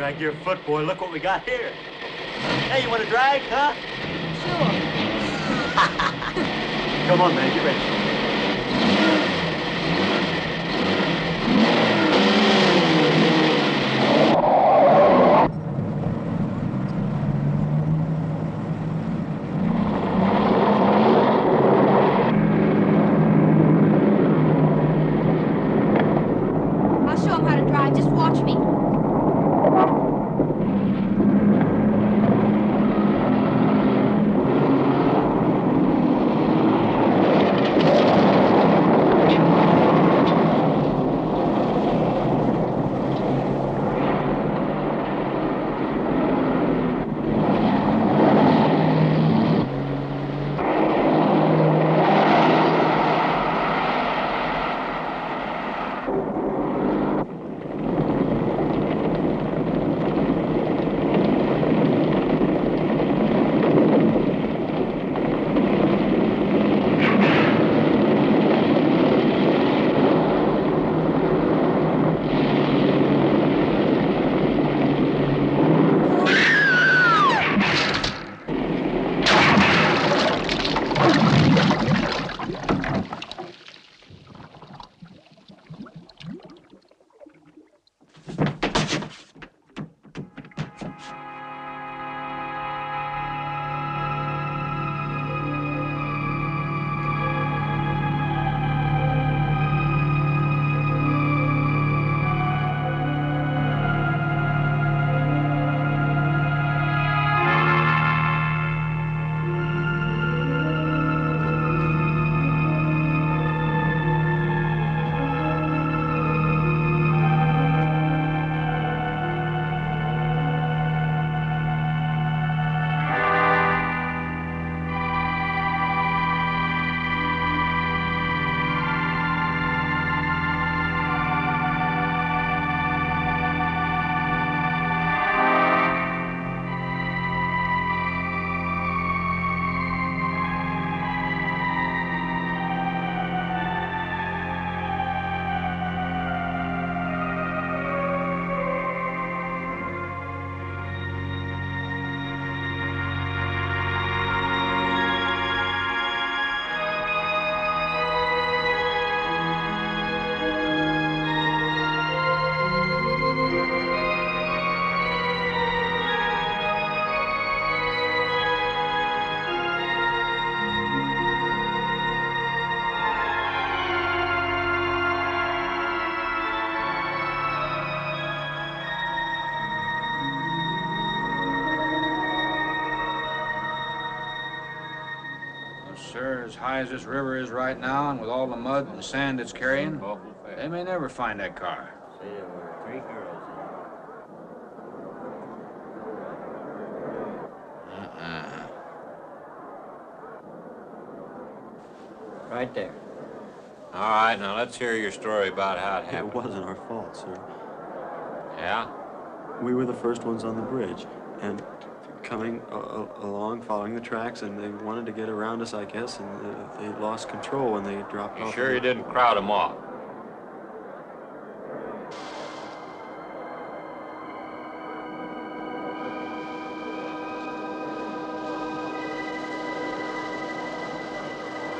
drag your foot, boy. Look what we got here. Hey, you want to drag, huh? Sure. Come on, man. Get ready. Sir, as high as this river is right now, and with all the mud and sand it's carrying, they may never find that car. See, there were 3 girls in it. Right there. All right, now let's hear your story about how it happened. It wasn't our fault, sir. Yeah? We were the first ones on the bridge, and coming along, following the tracks, and they wanted to get around us, I guess, and they lost control when they dropped off. You sure you didn't crowd them off?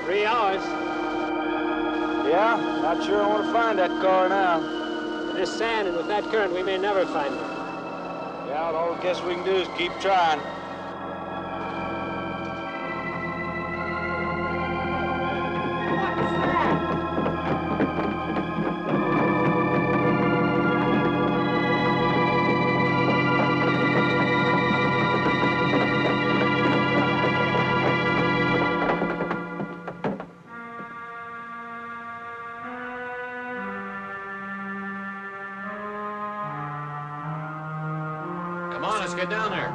Three hours. Yeah, not sure I want to find that car now. There's sand, and with that current, we may never find it. Yeah, all I guess we can do is keep trying. Come on, let's get down there.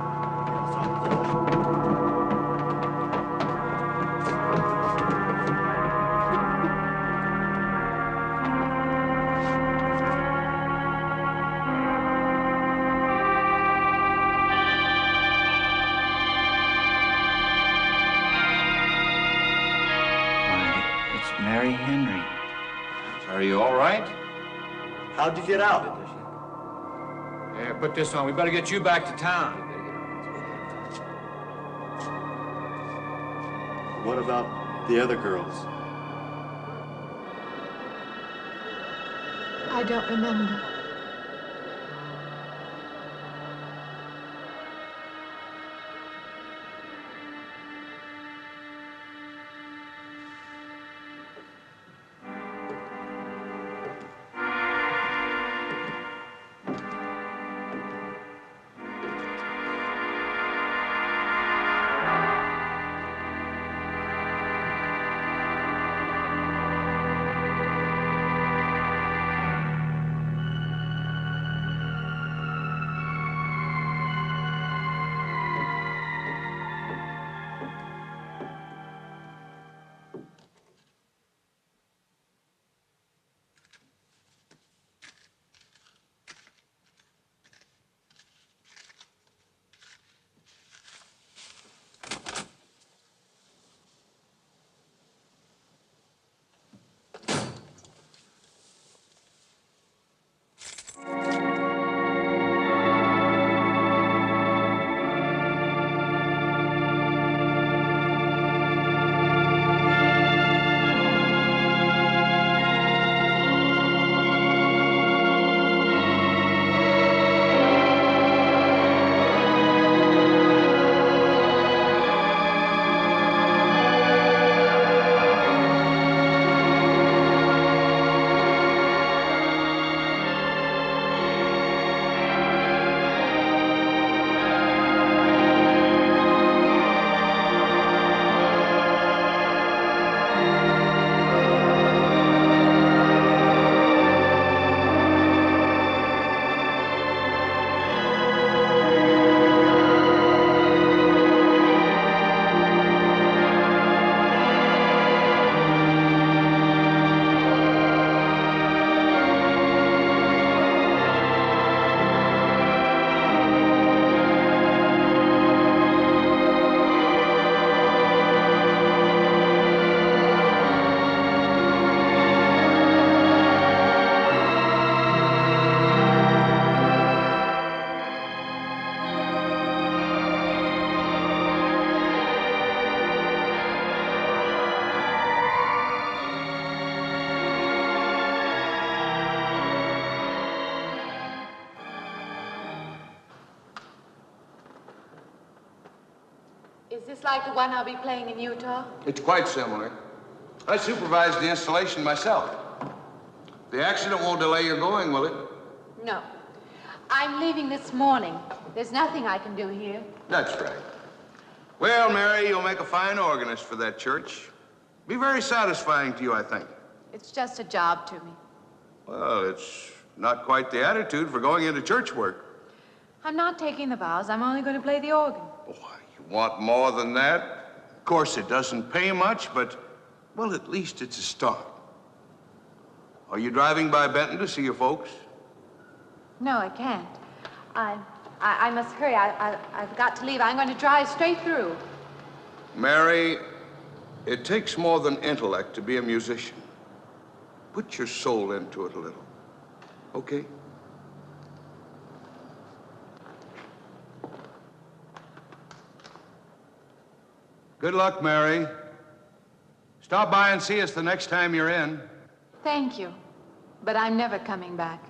It's Mary Henry. Are you all right? How'd you get out? Yeah, Here, put this on. We better get you back to town. What about the other girls? I don't remember. Is this like the one I'll be playing in Utah? It's quite similar. I supervised the installation myself. The accident won't delay your going, will it? No. I'm leaving this morning. There's nothing I can do here. That's right. Well, Mary, you'll make a fine organist for that church. Be very satisfying to you, I think. It's just a job to me. Well, it's not quite the attitude for going into church work. I'm not taking the vows. I'm only going to play the organ. Why, you want more than that? Of course, it doesn't pay much, but, well, at least it's a start. Are you driving by Benton to see your folks? No, I can't. I must hurry. I've got to leave. I'm going to drive straight through. Mary, it takes more than intellect to be a musician. Put your soul into it a little, okay? Good luck, Mary. Stop by and see us the next time you're in. Thank you, but I'm never coming back.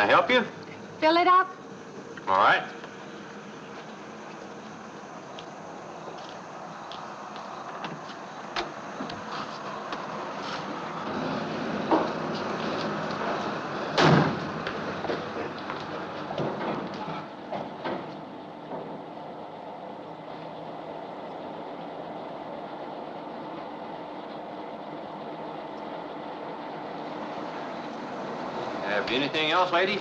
I help you? Fill it up. All right. Anything else, lady?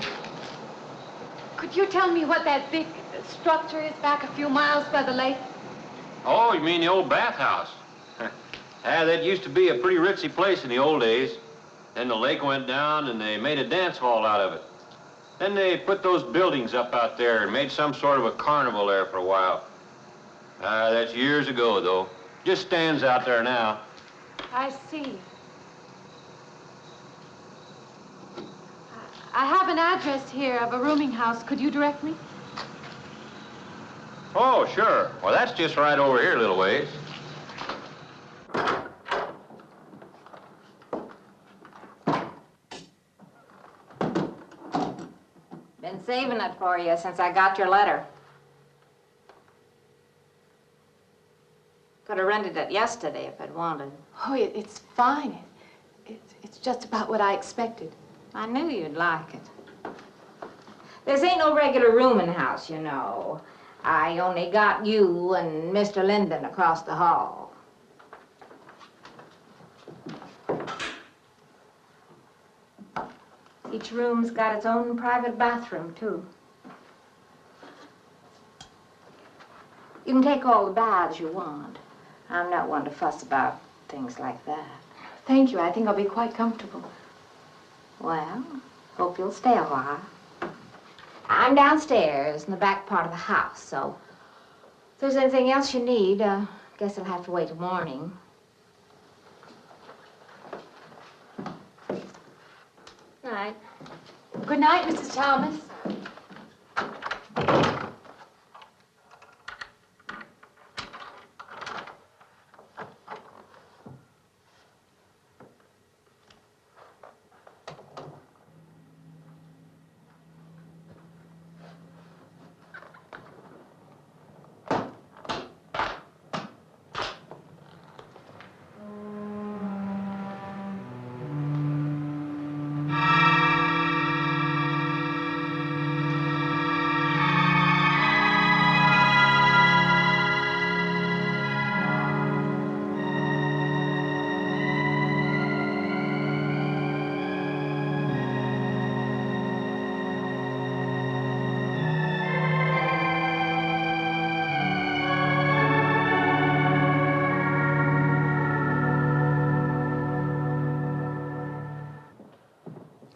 Could you tell me what that big structure is back a few miles by the lake? Oh, you mean the old bathhouse? Yeah, that used to be a pretty ritzy place in the old days. Then the lake went down and they made a dance hall out of it. Then they put those buildings up out there and made some sort of a carnival there for a while. That's years ago, though. Just stands out there now. I see. I have an address here of a rooming house. Could you direct me? Oh, sure. Well, that's just right over here a little ways. Been saving it for you since I got your letter. Could have rented it yesterday if I'd wanted. Oh, it's fine. It's just about what I expected. I knew you'd like it. This ain't no regular rooming house, you know. I only got you and Mr. Linden across the hall. Each room's got its own private bathroom, too. You can take all the baths you want. I'm not one to fuss about things like that. Thank you. I think I'll be quite comfortable. Well, hope you'll stay a while. I'm downstairs in the back part of the house, so if there's anything else you need, guess I'll have to wait till morning. Night. Good night, Mrs. Thomas.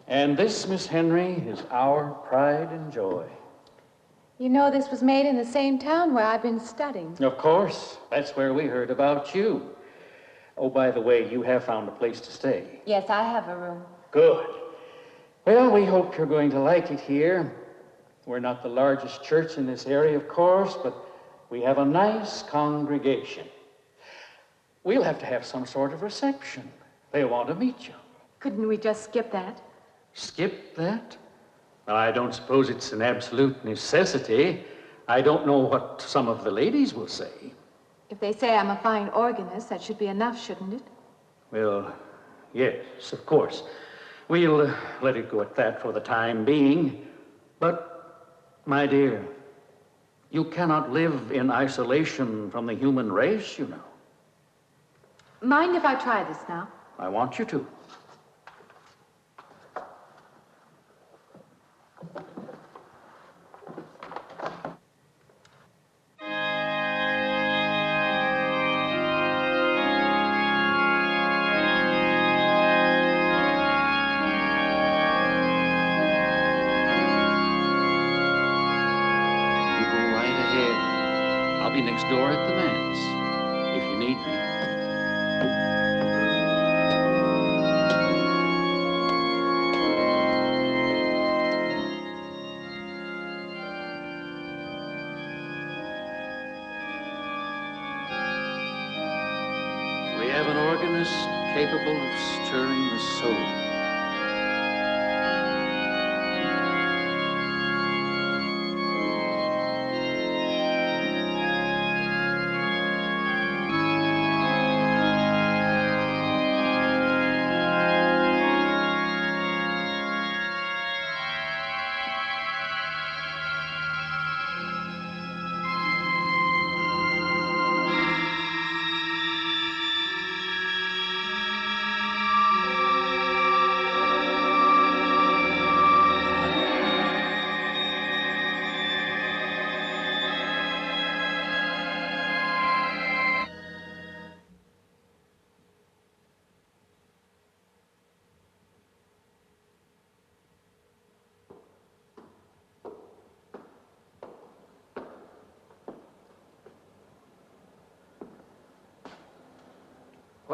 And this, Miss Henry, is our pride and joy. You know this was made in the same town where I've been studying. Of course. That's where we heard about you. Oh, by the way, you have found a place to stay. Yes, I have a room. Good. Well, we hope you're going to like it here. We're not the largest church in this area, of course, but we have a nice congregation. We'll have to have some sort of reception. They'll want to meet you. Couldn't we just skip that? Skip that? Well, I don't suppose it's an absolute necessity. I don't know what some of the ladies will say. If they say I'm a fine organist, that should be enough, shouldn't it? Well, yes, of course. We'll let it go at that for the time being. But, my dear, you cannot live in isolation from the human race, you know. Mind if I try this now? I want you to. Next door at the manse, if you need me. We have an organist capable of stirring the soul.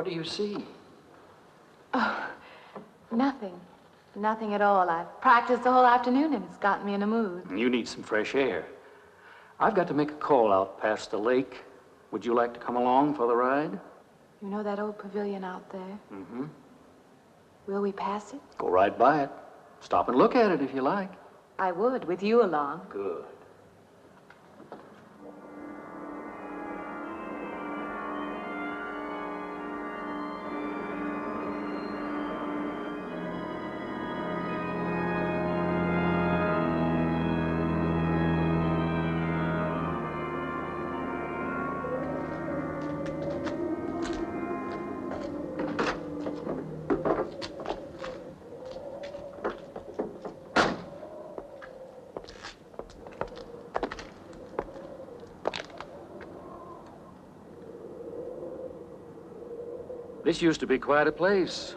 What do you see? Oh, nothing. Nothing at all. I've practiced the whole afternoon and it's gotten me in a mood. You need some fresh air. I've got to make a call out past the lake. Would you like to come along for the ride? You know that old pavilion out there? Mm-hmm. Will we pass it? Go right by it. Stop and look at it if you like. I would, with you along. Good. This used to be quite a place.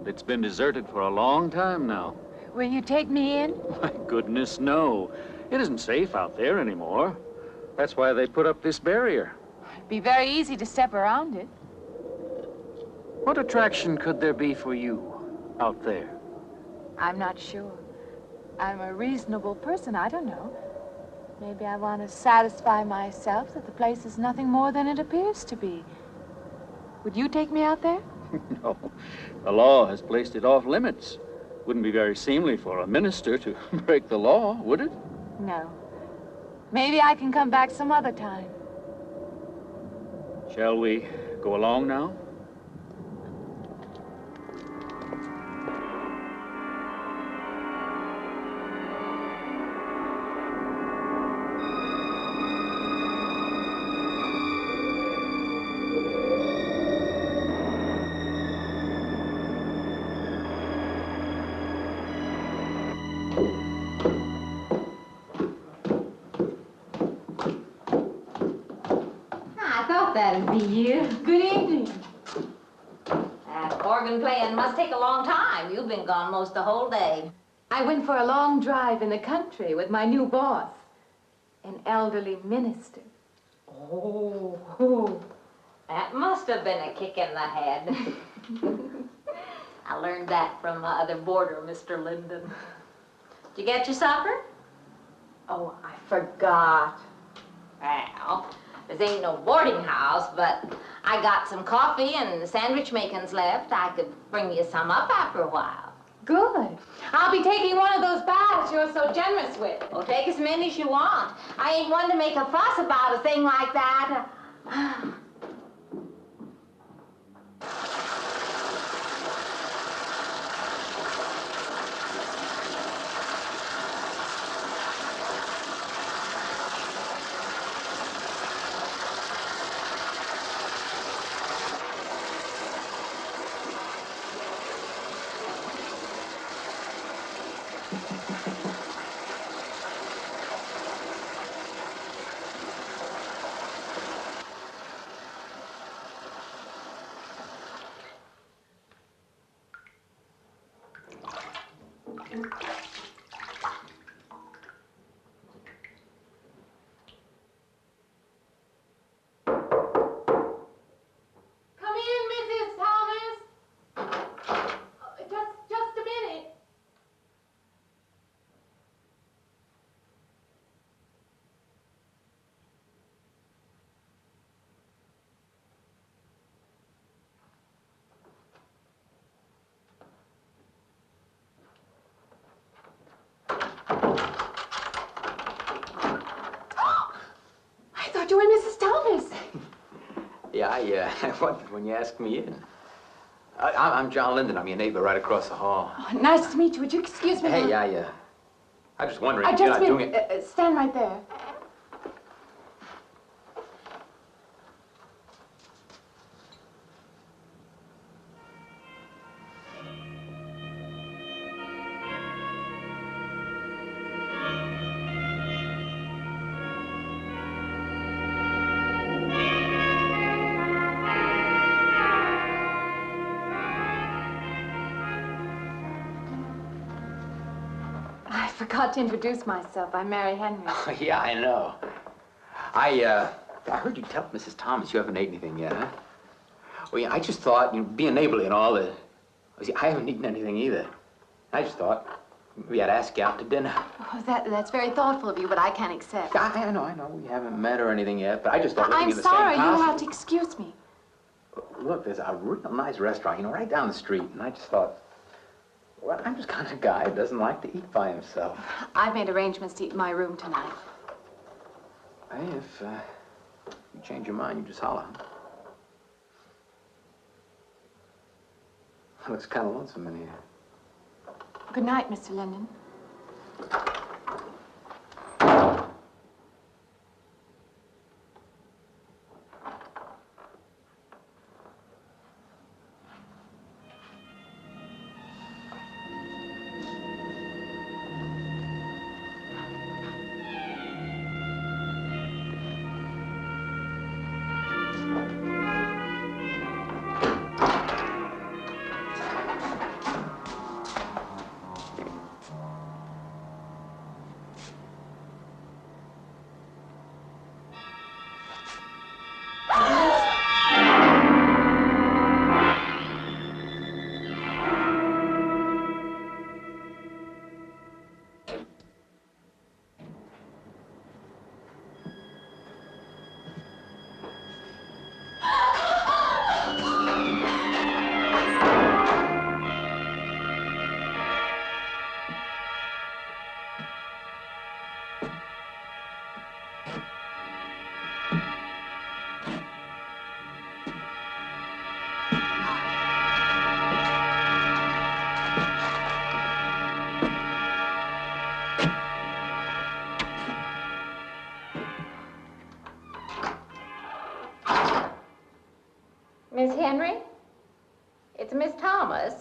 It's been deserted for a long time now. Will you take me in? My goodness, no. It isn't safe out there anymore. That's why they put up this barrier. It'd be very easy to step around it. What attraction could there be for you out there? I'm not sure. I'm a reasonable person. I don't know. Maybe I want to satisfy myself that the place is nothing more than it appears to be. Would you take me out there? No. The law has placed it off limits. Wouldn't be very seemly for a minister to break the law, would it? No. Maybe I can come back some other time. Shall we go along now? That'd be you. Good evening. That organ playing must take a long time. You've been gone most the whole day. I went for a long drive in the country with my new boss, an elderly minister. Oh, that must have been a kick in the head. I learned that from my other boarder, Mr. Linden. Did you get your supper? Oh, I forgot. Well, this ain't no boarding house, but I got some coffee and sandwich makings left. I could bring you some up after a while. Good. I'll be taking one of those baths you're so generous with. Well, take as many as you want. I ain't one to make a fuss about a thing like that. You and Mrs. Thomas. Yeah, I wondered when you asked me in. I'm John Linden. I'm your neighbor right across the hall. Oh, nice to meet you. Would you excuse me? Hey, I'm just wondering if you're not doing it. Stand right there. I forgot to introduce myself. I'm Mary Henry. Oh, yeah, I know. I heard you tell Mrs. Thomas you haven't ate anything yet, huh? Well, yeah, I just thought, being neighborly and all, see, I haven't eaten anything either. I just thought maybe I'd ask you out to dinner. Oh, that's very thoughtful of you, but I can't accept. I know. We haven't met or anything yet, but I just thought I'm in the sorry. same house. You'll have to excuse me. Look, there's a real nice restaurant, right down the street, and I just thought, well, I'm just kind of a guy who doesn't like to eat by himself. I've made arrangements to eat in my room tonight. Hey, if you change your mind, you just holler. Looks kind of lonesome in here. Good night, Mr. Linden. Miss Henry? It's Miss Thomas.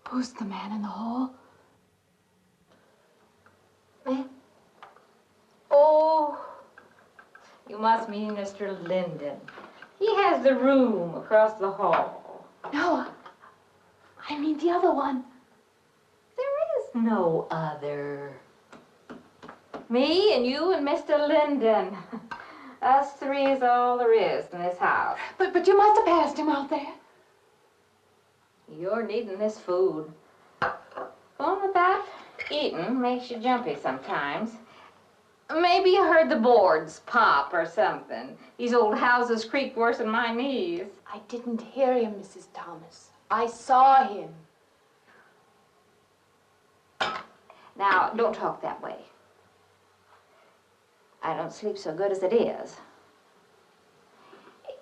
Who's the man in the hall? Oh, you must mean Mr. Linden. He has the room across the hall. No, I mean the other one. There is no other. Me and you and Mr. Linden. Us three is all there is in this house. But you must have passed him out there. You're needing this food. Going about eating makes you jumpy sometimes. Maybe you heard the boards pop or something. These old houses creak worse than my knees. I didn't hear him, Mrs. Thomas. I saw him. Now, don't talk that way. I don't sleep so good as it is.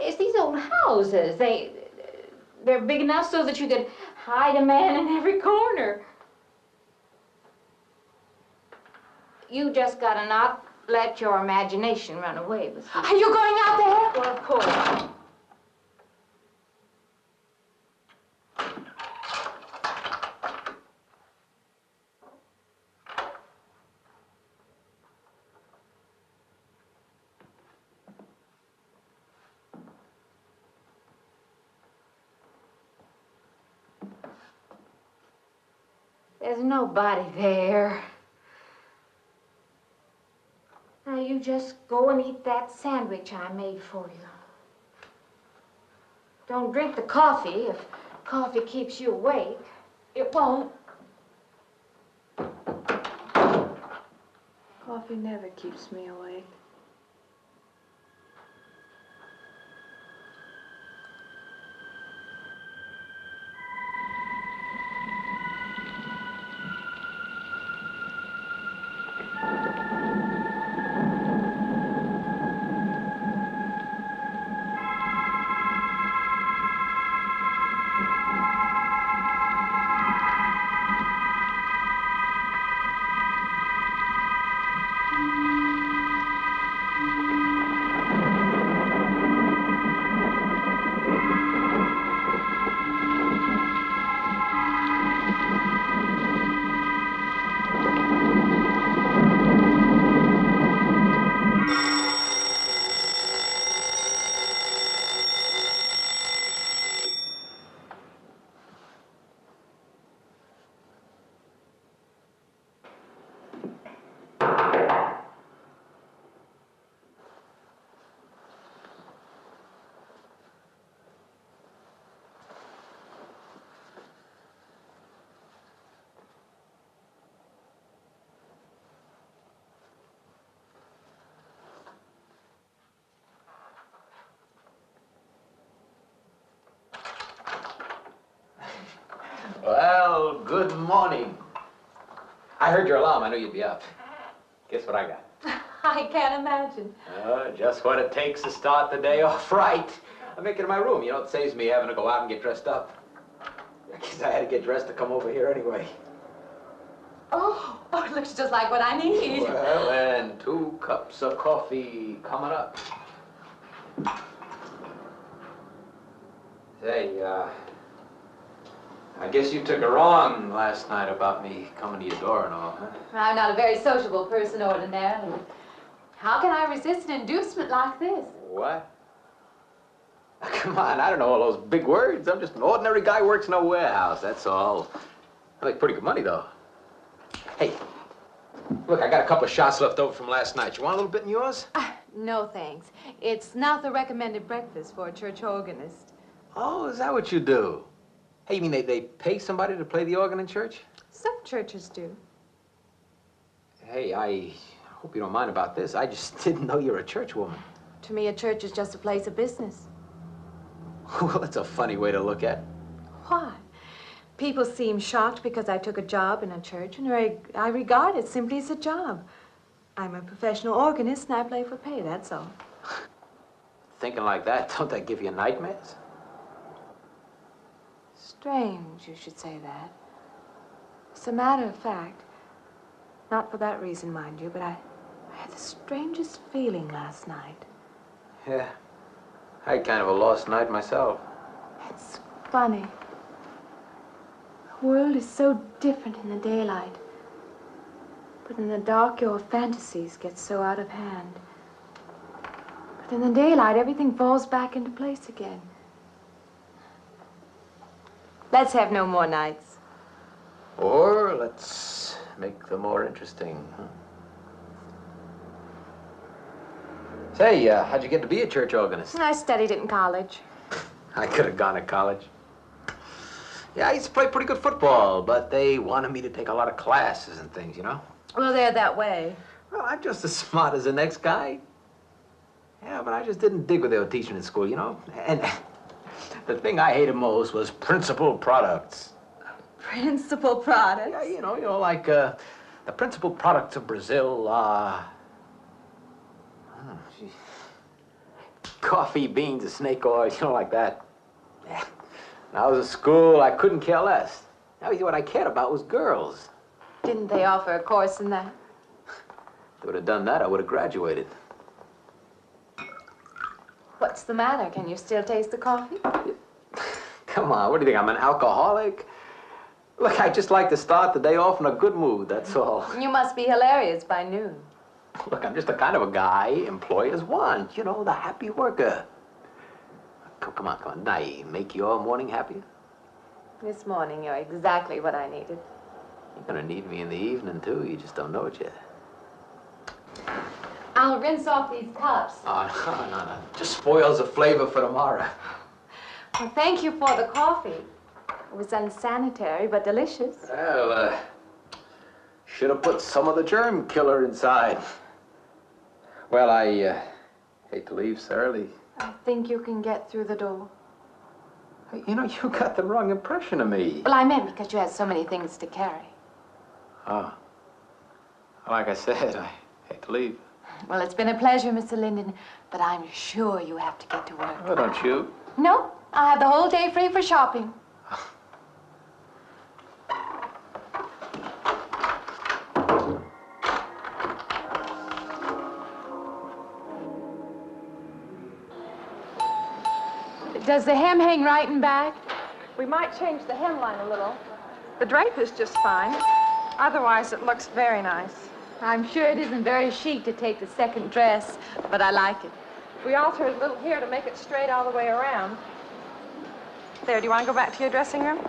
It's these old houses. They're big enough so that you could hide a man in every corner. You just gotta not let your imagination run away with you. Are you going out there? Well, of course. There's nobody there. Now you just go and eat that sandwich I made for you. Don't drink the coffee if coffee keeps you awake. It won't. Coffee never keeps me awake. I heard your alarm. I knew you'd be up. Guess what I got? I can't imagine. Just what it takes to start the day off right. I make it in my room. You know, it saves me having to go out and get dressed up. I guess I had to get dressed to come over here anyway. Oh, it looks just like what I need. Well, and 2 cups of coffee coming up. Say, I guess you took it wrong last night about me coming to your door and all, huh? I'm not a very sociable person ordinarily. How can I resist an inducement like this? What? Come on, I don't know all those big words. I'm just an ordinary guy who works in a warehouse, that's all. I make pretty good money, though. Hey, look, I got a couple of shots left over from last night. You want a little bit in yours? No, thanks. It's not the recommended breakfast for a church organist. Oh, is that what you do? Hey, you mean they pay somebody to play the organ in church? Some churches do. Hey, I hope you don't mind about this. I just didn't know you're a church woman. To me, a church is just a place of business. Well, that's a funny way to look at it. Why? People seem shocked because I took a job in a church, and I regard it simply as a job. I'm a professional organist, and I play for pay, that's all. Thinking like that, don't that give you nightmares? Strange you should say that. As a matter of fact, not for that reason, mind you, but I had the strangest feeling last night. Yeah, I had kind of a lost night myself. It's funny. The world is so different in the daylight. But in the dark, your fantasies get so out of hand. But in the daylight, everything falls back into place again. Let's have no more nights. Or let's make them more interesting, huh? Say, how'd you get to be a church organist? I studied it in college. I could have gone to college. Yeah, I used to play pretty good football, but they wanted me to take a lot of classes and things, you know? Well, they're that way. Well, I'm just as smart as the next guy. Yeah, but I just didn't dig what they were teaching in school, you know? And the thing I hated most was principal products. Principal products? Yeah, you know, like the principal products of Brazil are... coffee, beans, and snake oil, you know, like that. Yeah. When I was at school, I couldn't care less. Now, what I cared about was girls. Didn't they offer a course in that? If they would have done that, I would have graduated. What's the matter? Can you still taste the coffee? Come on, what do you think, I'm an alcoholic? Look, I just like to start the day off in a good mood, that's all. You must be hilarious by noon. Look, I'm just the kind of a guy employers want, you know, the happy worker. Come on, now you make your morning happier? This morning, you're exactly what I needed. You're gonna need me in the evening, too. You just don't know it yet. I'll rinse off these cups. Oh, no. Just spoils the flavor for tomorrow. Well, thank you for the coffee. It was unsanitary, but delicious. Well, should have put some of the germ killer inside. Well, I hate to leave so early. I think you can get through the door. You know, you got the wrong impression of me. Well, I meant because you had so many things to carry. Oh. Like I said, I hate to leave. Well, it's been a pleasure, Mr. Linden, but I'm sure you have to get to work. Oh, don't you? No, I'll have the whole day free for shopping. Does the hem hang right and back? We might change the hemline a little. The drape is just fine. Otherwise, it looks very nice. I'm sure it isn't very chic to take the second dress, but I like it. We alter a little here to make it straight all the way around. There, do you want to go back to your dressing room?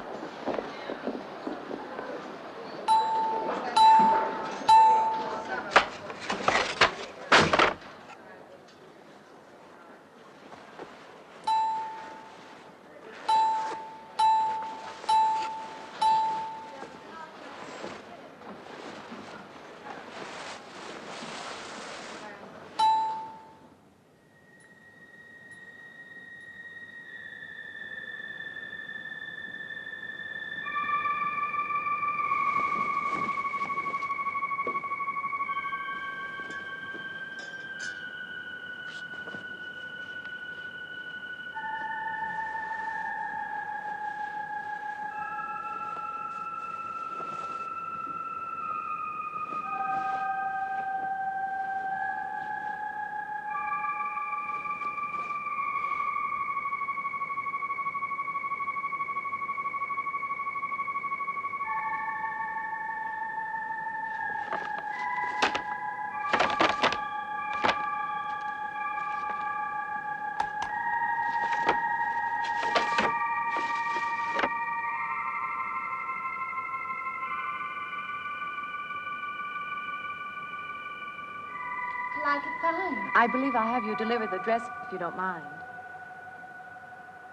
like it fine. I believe I'll have you deliver the dress if you don't mind.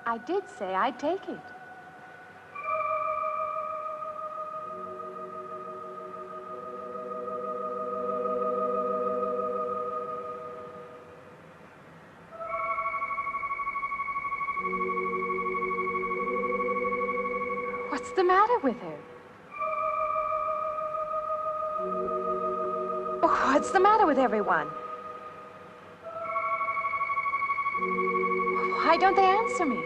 I did say I'd take it. What's the matter with her? What's the matter with everyone? Why don't they answer me?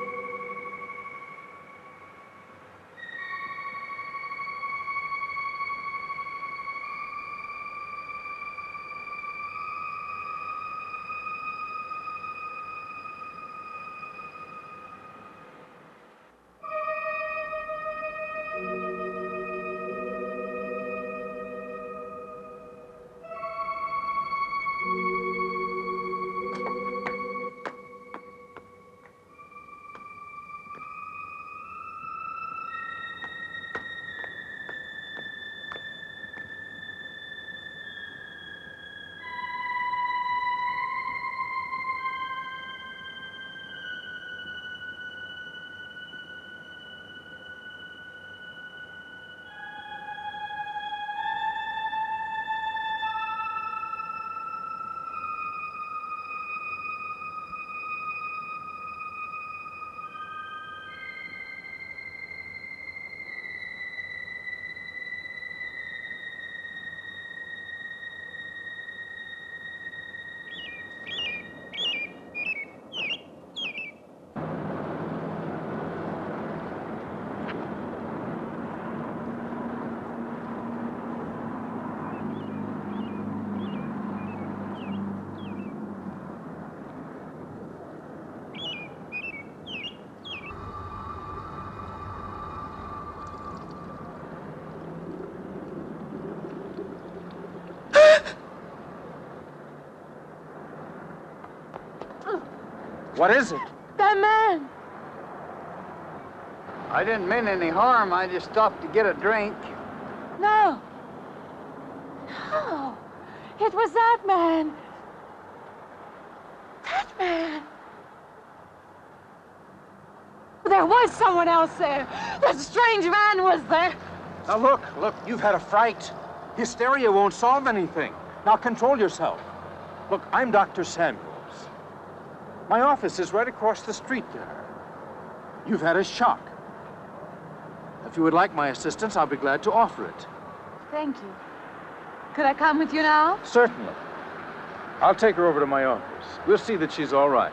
What is it? That man. I didn't mean any harm. I just stopped to get a drink. No. No. It was that man. That man. There was someone else there. That strange man was there. Now look, you've had a fright. Hysteria won't solve anything. Now control yourself. Look, I'm Dr. Samuels. My office is right across the street there. You've had a shock. If you would like my assistance, I'll be glad to offer it. Thank you. Could I come with you now? Certainly. I'll take her over to my office. We'll see that she's all right.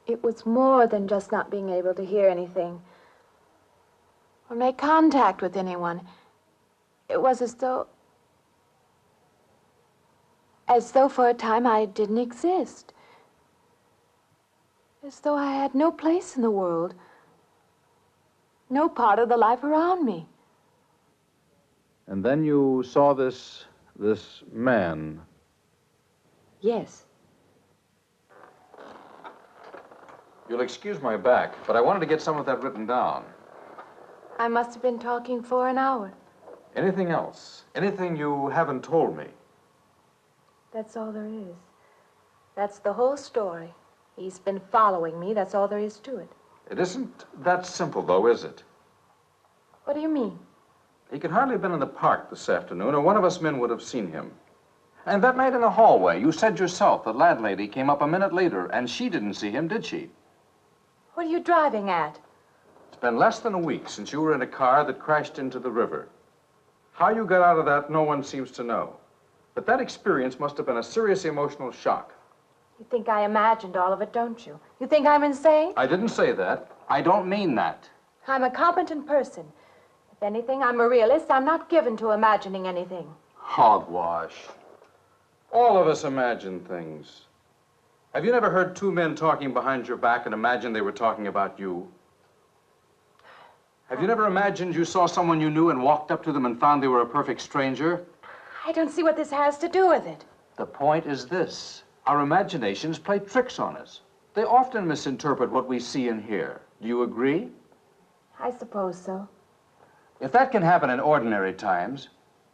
It was more than just not being able to hear anything or make contact with anyone. It was as though for a time I didn't exist. As though I had no place in the world, no part of the life around me. And then you saw this man. Yes. You'll excuse my back, but I wanted to get some of that written down. I must have been talking for an hour. Anything else? Anything you haven't told me? That's all there is. That's the whole story. He's been following me. That's all there is to it. It isn't that simple, though, is it? What do you mean? He could hardly have been in the park this afternoon, or one of us men would have seen him. And that night in the hallway, you said yourself the landlady came up a minute later, and she didn't see him, did she? What are you driving at? It's been less than a week since you were in a car that crashed into the river. How you got out of that, no one seems to know. But that experience must have been a serious emotional shock. You think I imagined all of it, don't you? You think I'm insane? I didn't say that. I don't mean that. I'm a competent person. If anything, I'm a realist. I'm not given to imagining anything. Hogwash. All of us imagine things. Have you never heard two men talking behind your back and imagined they were talking about you? Have you never imagined you saw someone you knew and walked up to them and found they were a perfect stranger? I don't see what this has to do with it. The point is this. Our imaginations play tricks on us. They often misinterpret what we see and hear. Do you agree? I suppose so. If that can happen in ordinary times,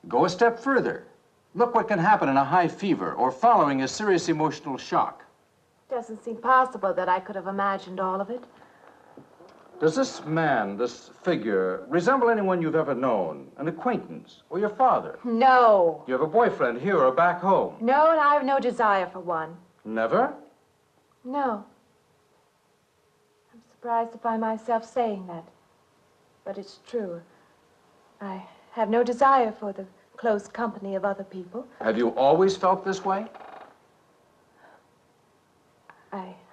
go a step further. Look what can happen in a high fever or following a serious emotional shock. Doesn't seem possible that I could have imagined all of it. Does this man, this figure, resemble anyone you've ever known? An acquaintance? Or your father? No. You have a boyfriend here or back home? No, and I have no desire for one. Never? No. I'm surprised to find myself saying that. But it's true. I have no desire for the close company of other people. Have you always felt this way?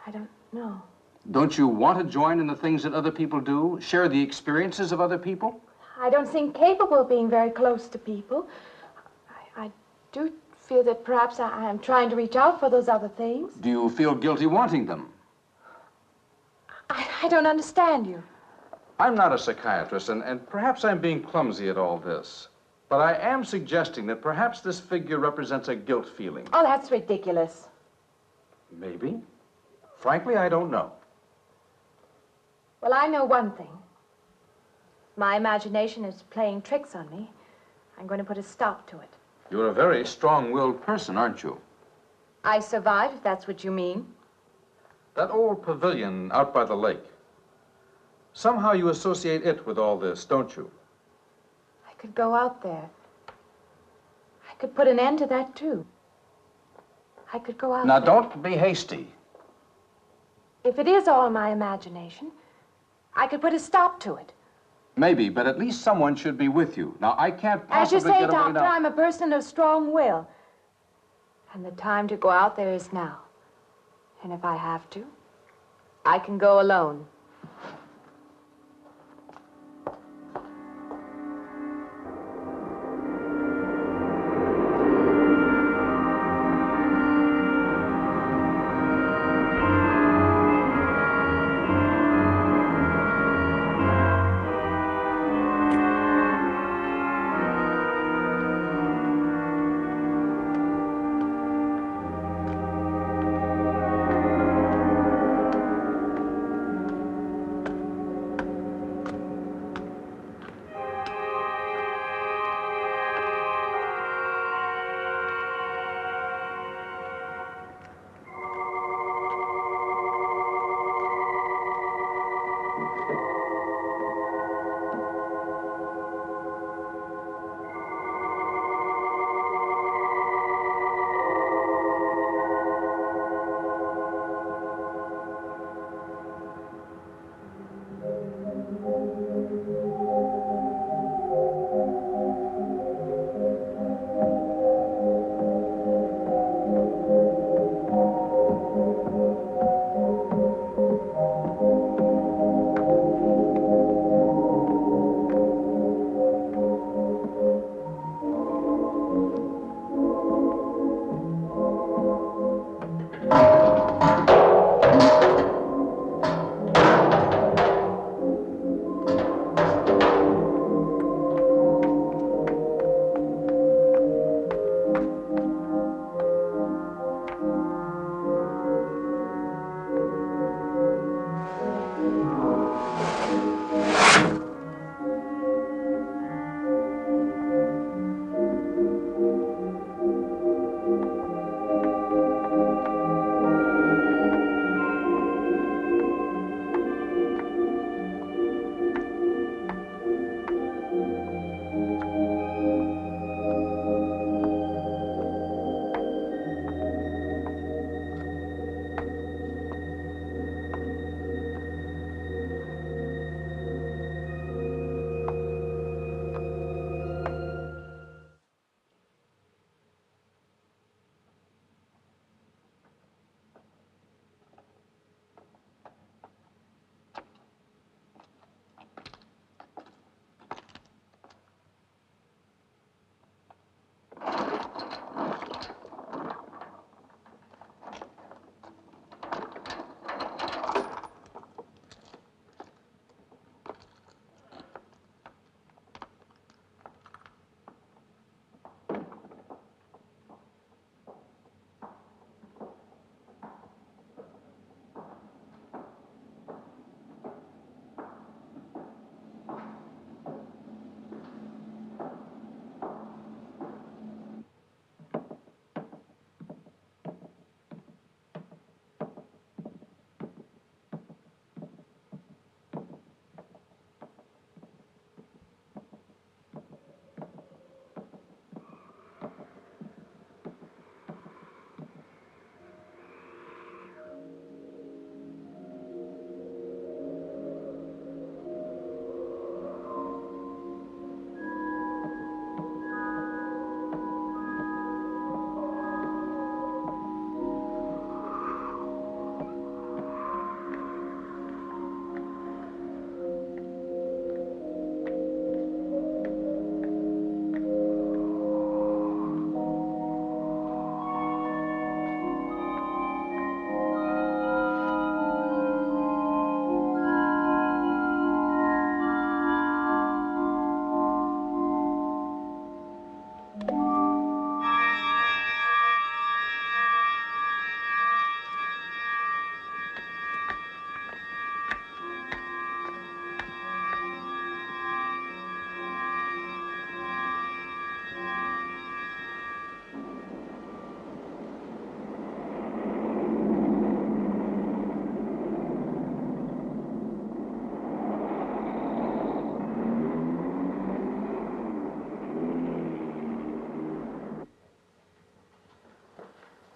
I don't know. Don't you want to join in the things that other people do? Share the experiences of other people? I don't seem capable of being very close to people. I do feel that perhaps I am trying to reach out for those other things. Do you feel guilty wanting them? I don't understand you. I'm not a psychiatrist, and perhaps I'm being clumsy at all this. But I am suggesting that perhaps this figure represents a guilt feeling. Oh, that's ridiculous. Maybe. Frankly, I don't know. Well, I know one thing. My imagination is playing tricks on me. I'm going to put a stop to it. You're a very strong-willed person, aren't you? I survived, if that's what you mean. That old pavilion out by the lake. Somehow you associate it with all this, don't you? I could go out there. I could put an end to that, too. I could go out Now, there. don't be hasty. If it is all my imagination, I could put a stop to it. Maybe, but at least someone should be with you. Now, I can't As you possibly say, get away Doctor, now. I'm a person of strong will. And the time to go out there is now. And if I have to, I can go alone.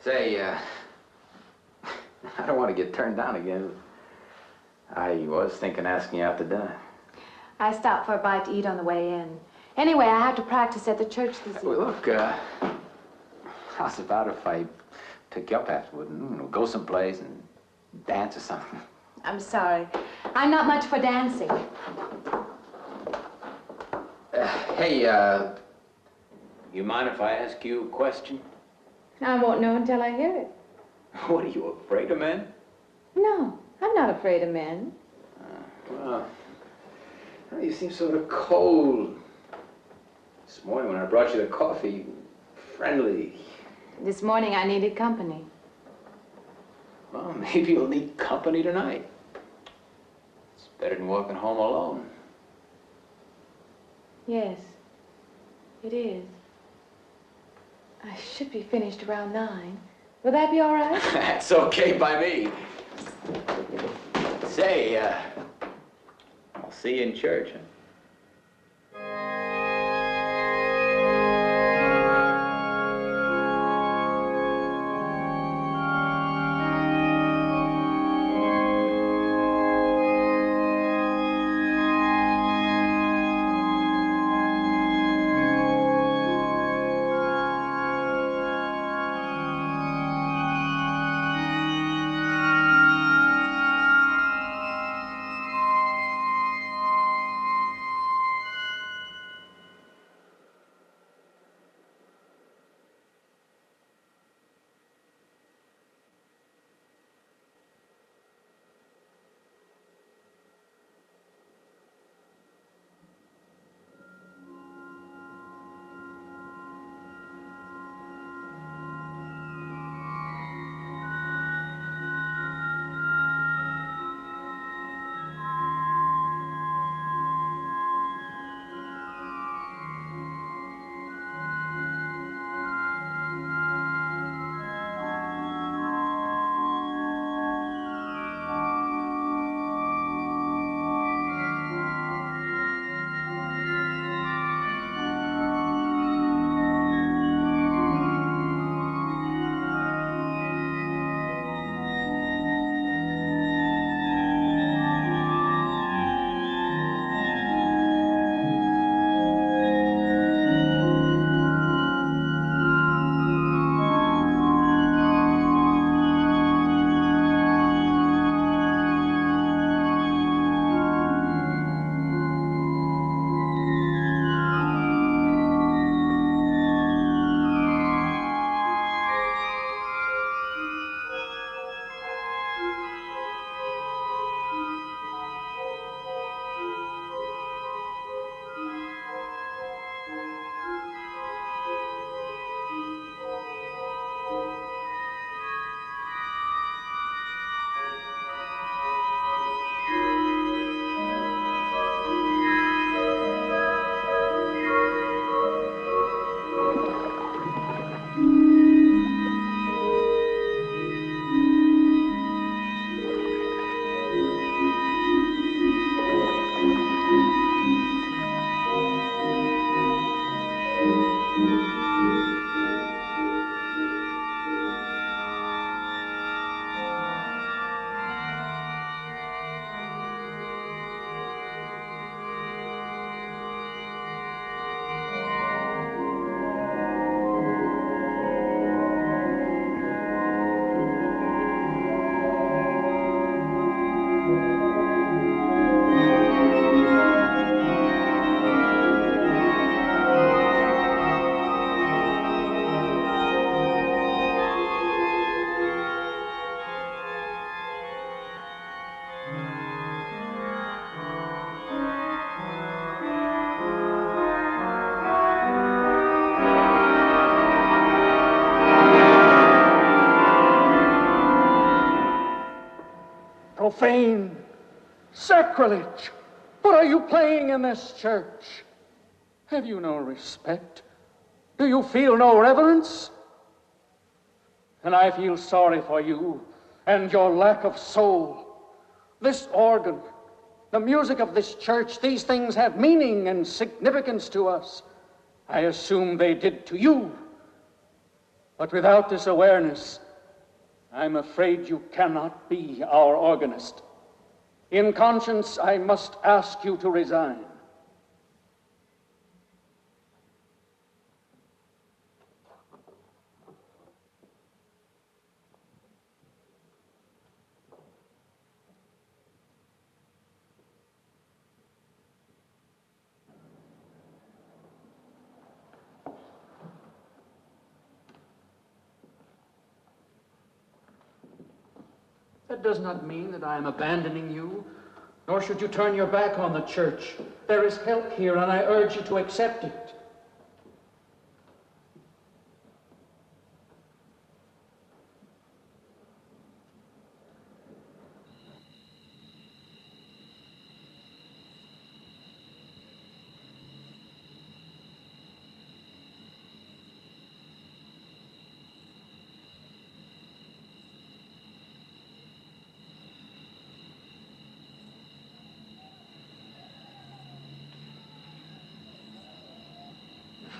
Say, I don't want to get turned down again. I was thinking asking you out to dinner. I stopped for a bite to eat on the way in. Anyway, I have to practice at the church this evening. Well, look, how's about if I took you up afterward and go someplace and dance or something? I'm sorry. I'm not much for dancing. Hey, you mind if I ask you a question? I won't know until I hear it. What, are you afraid of men? No, I'm not afraid of men. Well, you seem sort of cold. This morning when I brought you the coffee, friendly. This morning I needed company. Well, maybe you'll need company tonight. It's better than walking home alone. Yes, it is. I should be finished around 9. Will that be all right? That's okay by me. Say, I'll see you in church, huh? Profane, sacrilege. What are you playing in this church? Have you no respect? Do you feel no reverence? And I feel sorry for you and your lack of soul. This organ, the music of this church, these things have meaning and significance to us. I assume they did to you. But without this awareness, I'm afraid you cannot be our organist. In conscience, I must ask you to resign. That does not mean that I am abandoning you, nor should you turn your back on the church. There is help here, and I urge you to accept it.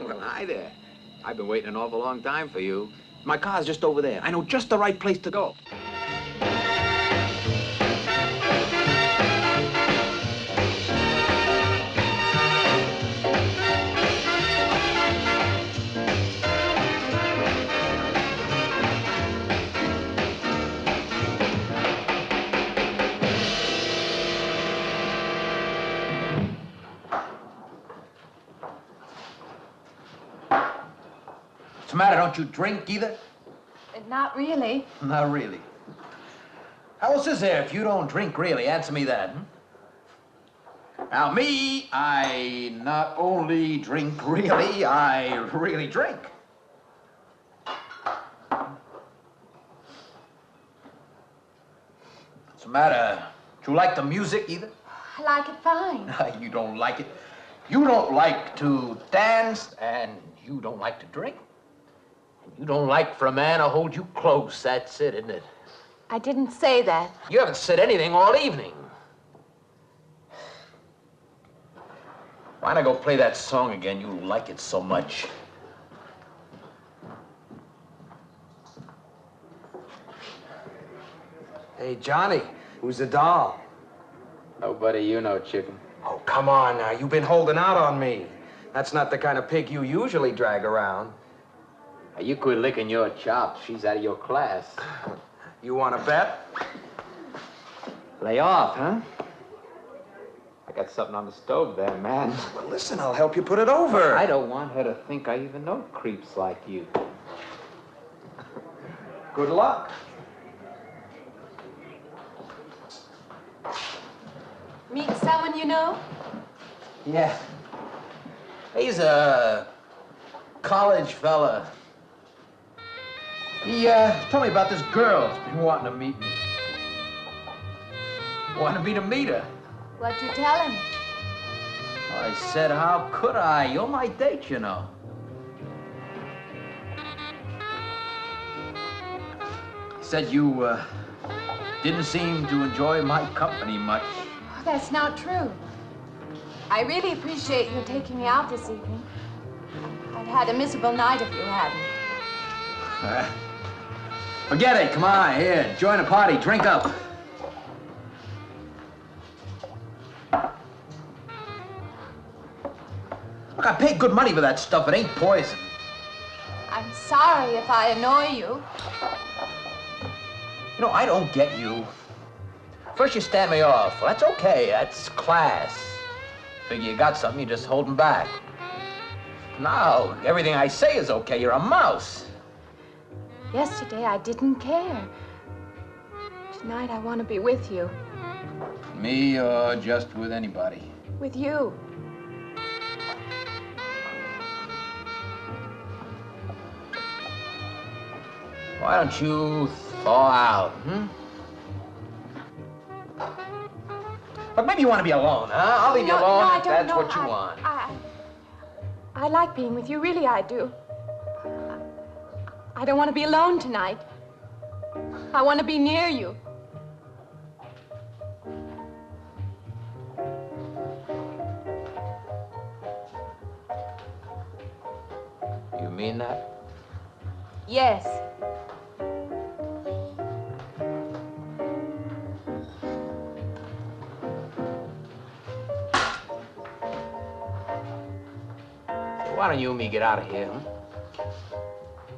Well, hi there. I've been waiting an awful long time for you. My car's just over there. I know just the right place to go. What's the matter? Don't you drink either? Not really. Not really. How else is there if you don't drink really? Answer me that, Now, me, I not only drink really, I really drink. What's the matter? Do you like the music either? I like it fine. You don't like it. You don't like to dance, and you don't like to drink. You don't like for a man to hold you close. That's it, isn't it? I didn't say that. You haven't said anything all evening. Why not go play that song again? You like it so much. Hey, Johnny, who's the doll? Nobody you know, chicken. Oh, come on now. You've been holding out on me. That's not the kind of pig you usually drag around. You quit licking your chops. She's out of your class. You want to bet? Lay off, huh? I got something on the stove there, man. Well, listen, I'll help you put it over. I don't want her to think I even know creeps like you. Good luck. Meet someone you know? Yeah. He's a college fella. He told me about this girl who's been wanting to meet me. Wanted me to meet her. What'd you tell him? I said, how could I? You're my date, you know. He said you didn't seem to enjoy my company much. Oh, that's not true. I really appreciate you taking me out this evening. I'd had a miserable night if you hadn't. Forget it. Come on, here. Join the party. Drink up. Look, I paid good money for that stuff. It ain't poison. I'm sorry if I annoy you. You know, I don't get you. First you stand me off. Well, that's okay. That's class. Figure you got something, you just holding back. Now, everything I say is okay. You're a mouse. Yesterday, I didn't care. Tonight, I want to be with you. Me or just with anybody? With you. Why don't you thaw out, But maybe you want to be alone, huh? I'll leave you alone if that's what you want. I like being with you, really I do. I don't want to be alone tonight. I want to be near you. You mean that? Yes. Why don't you and me get out of here, huh?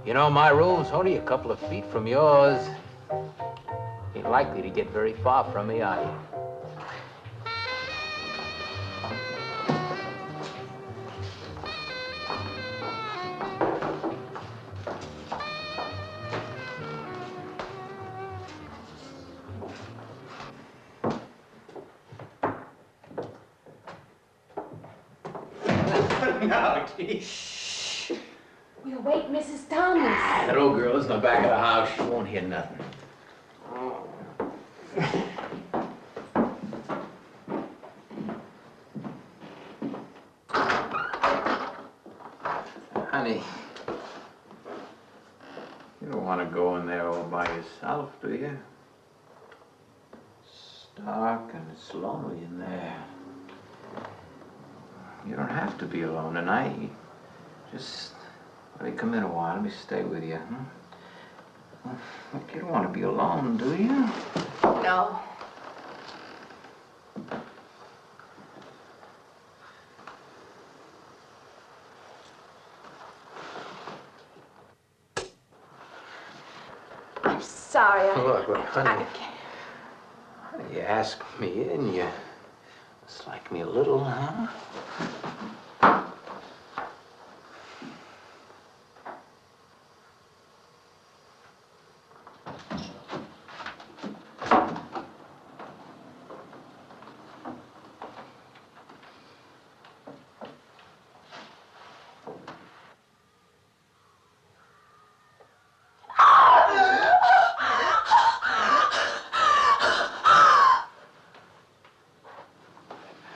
You know, my room's only a couple of feet from yours. Ain't likely to get very far from me, are you? No, shh. We'll wake Mrs. Thomas. That old girl is in the back of the house. She won't hear nothing. Honey, you don't want to go in there all by yourself, do you? It's dark and it's lonely in there. You don't have to be alone tonight. Just let me come in a while. Let me stay with you, huh? Look, you don't want to be alone, do you? No. I'm sorry. Look, honey. You asked me in, you dislike me a little, huh?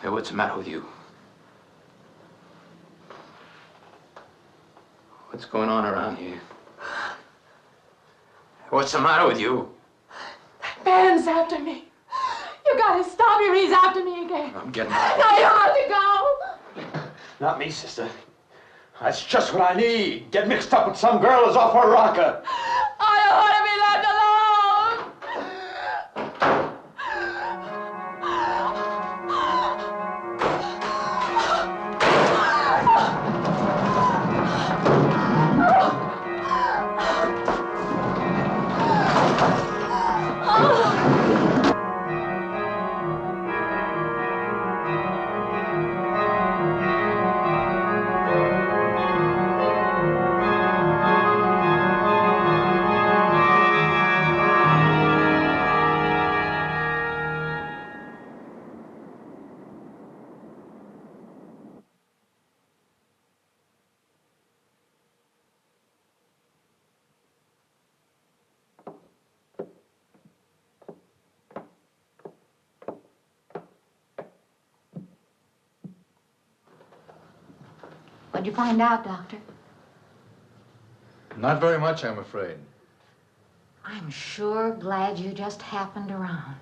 Hey, what's the matter with you? What's going on around here? What's the matter with you? Ben's after me. You gotta stop him. He's after me again. I'm getting out. No, you have to go. Not me, sister. That's just what I need. Get mixed up with some girl who's off her rocker. I don't want to be left alone. What'd you find out, Doctor? Not very much, I'm afraid. I'm sure glad you just happened around.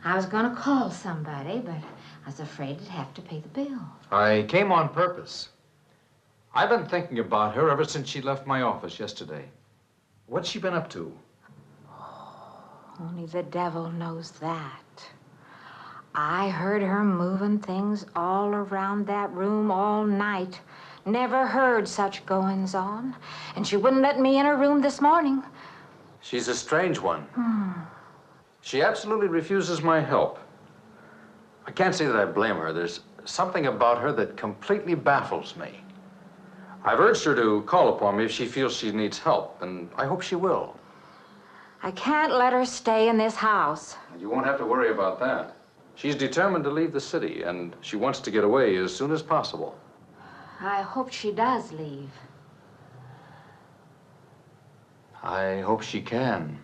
I was gonna call somebody, but I was afraid I'd have to pay the bill. I came on purpose. I've been thinking about her ever since she left my office yesterday. What's she been up to? Only the devil knows that. I heard her moving things all around that room all night. Never heard such goings on. And she wouldn't let me in her room this morning. She's a strange one. She absolutely refuses my help. I can't say that I blame her. There's something about her that completely baffles me. I've urged her to call upon me if she feels she needs help, and I hope she will. I can't let her stay in this house. You won't have to worry about that. She's determined to leave the city, and she wants to get away as soon as possible. I hope she does leave. I hope she can.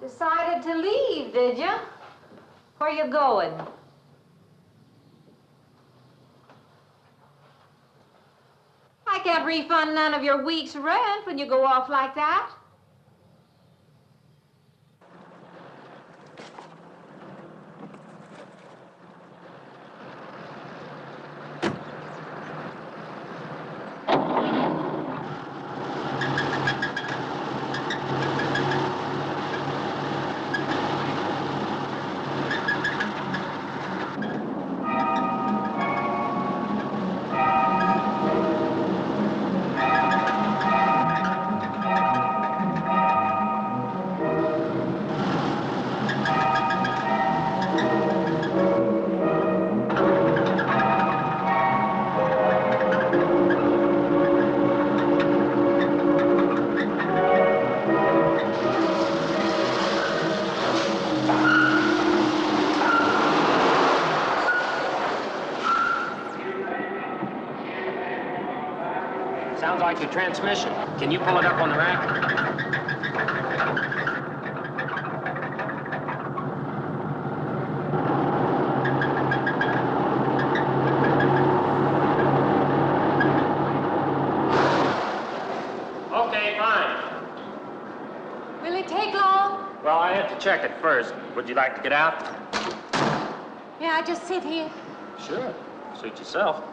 Decided to leave, did you? Where you going? I can't refund none of your week's rent when you go off like that. Sounds like the transmission. Can you pull it up on the rack? Okay, fine. Will it take long? Well, I have to check it first. Would you like to get out? Yeah, I just sit here. Sure. Suit yourself.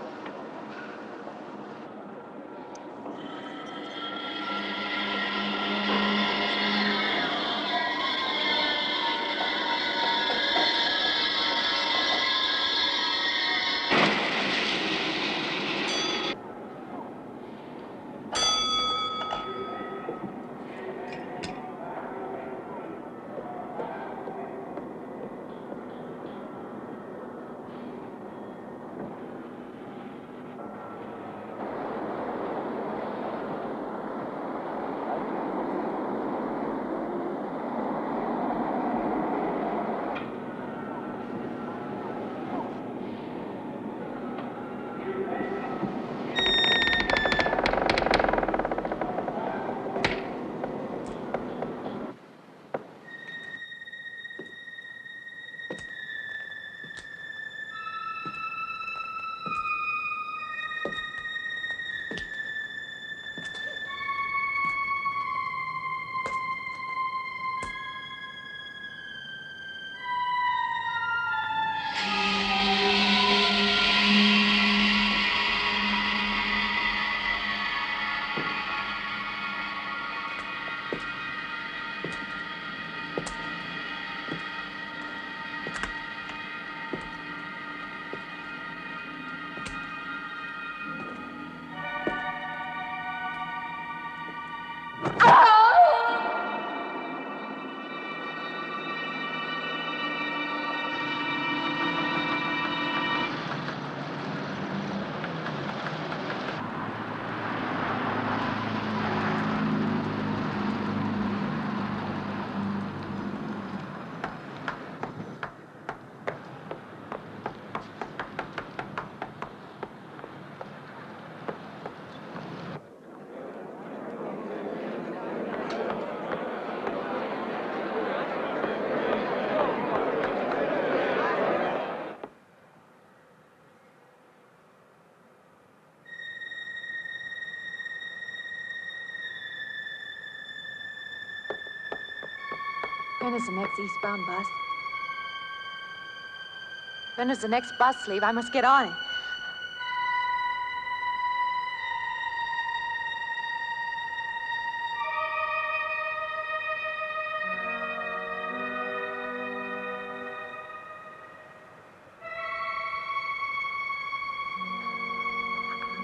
When is the next eastbound bus? When does the next bus leave? I must get on it.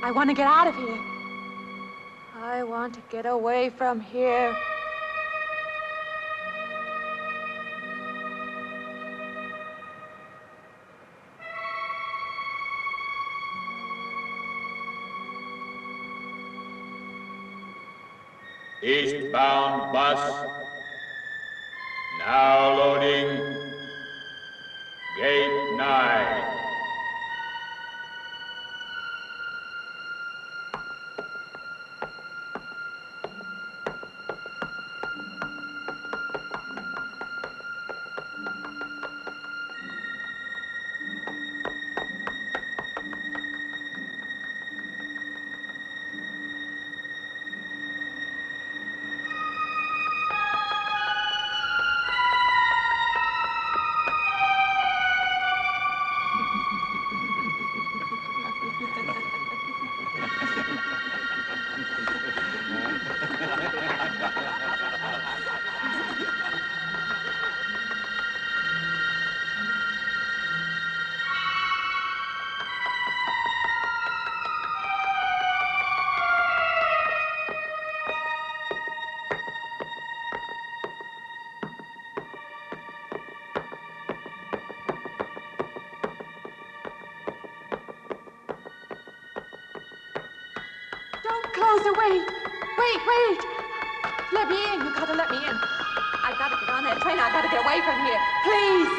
I want to get out of here. I want to get away from here. Eastbound bus. Now loading. Gate 9. closer. Wait. Let me in. You gotta let me in. I gotta get on that train. I gotta get away from here. Please.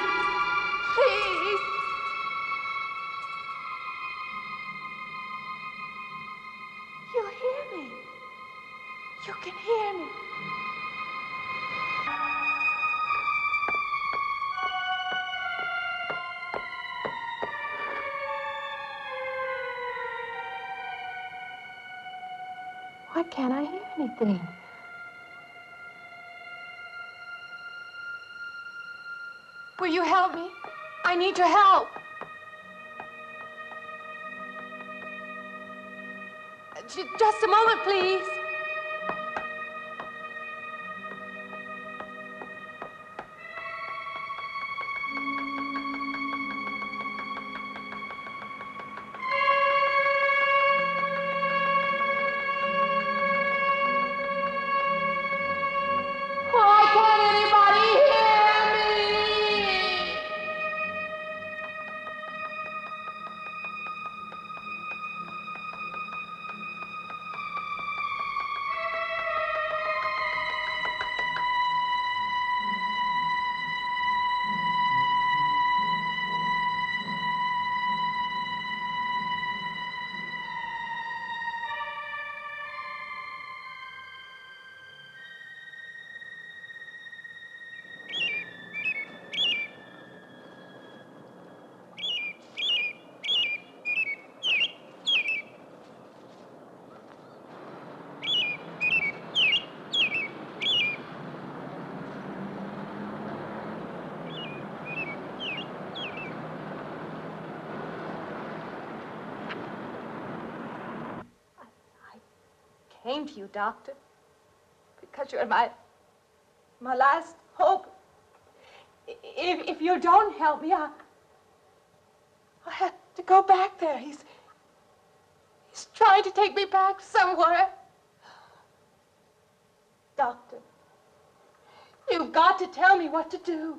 Please. You hear me. You can hear me. Why can't I hear anything? Will you help me? I need your help. Just a moment, please. Why can't anybody hear me? I came to you, Doctor, because you're my last hope. If you don't help me, I'll have to go back there. He's trying to take me back somewhere. Doctor, you've got to tell me what to do.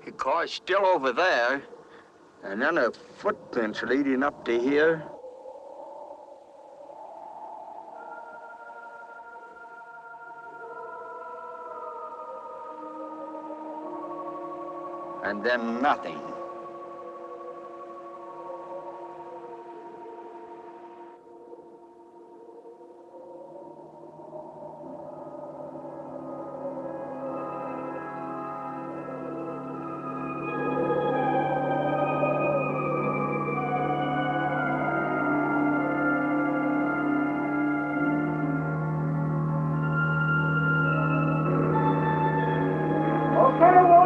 The car's still over there, and then a footprints leading up to here. And then nothing. Okay,